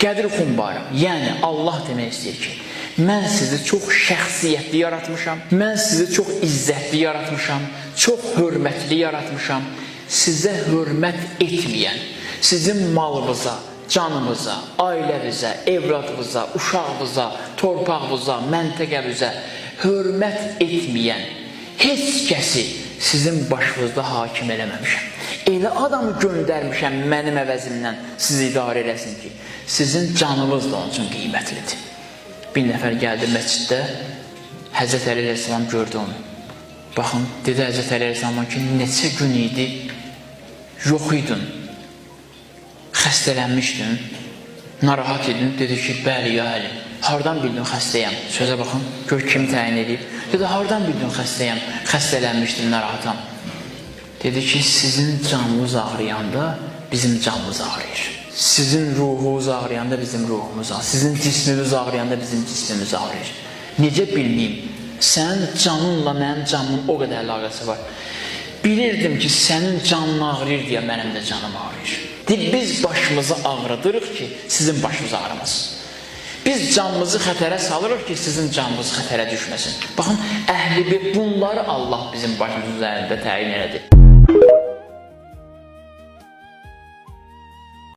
Qədir Xumbarı, yəni Allah demək istəyir ki, mən sizi çox şəxsiyyətli yaratmışam, mən sizi çox izzətli yaratmışam, çox hörmətli yaratmışam. Sizə hörmət etməyən, sizin malınıza, canınıza, ailənizə, evladınıza, uşağınıza, torpağınıza, məntəqənizə hörmət etməyən heç kəsi sizin başınızda hakim eləməmişəm. Elə adamı göndərmişəm mənim əvəzimdən sizi idarə eləsin ki, sizin canınız da onun üçün qiymətlidir. Bir nəfər gəldi məsciddə, Həzrət Əli Əleyhisselam gördü onu. Baxın, dedi Həzrət Əli Əleyhisselam ki, neçə gün idi, yox idin, xəstələnmişdin, narahat edin. Dedi ki, bəli ya Əli, hardan bildin xəstəyəm? Sözə baxın, gör kim təyin edib. Dedi, hardan bildin xəstəyəm, xəstələnmişdim, narahatam. Dedi ki, sizin canınız ağrıyanda bizim canımız ağrıyır. Sizin ruhunuz ağrıyanda bizim ruhumuz ağrıyır. Sizin cisminiz ağrıyanda bizim cismimiz ağrıyır. Necə bilməyim, sənin canınla mənim canımın o qədər əlaqəsi var. Bilirdim ki, sənin canın ağrıyır deyə mənim də canım ağrıyır. Biz başımızı ağrıdırıq ki, sizin başınız ağrımasın. Biz canımızı xətərə salırıq ki, sizin canınız xətərə düşməsin. Baxın, Əhl-i Beyt bunları Allah bizim başımız üzərində təyin elədi.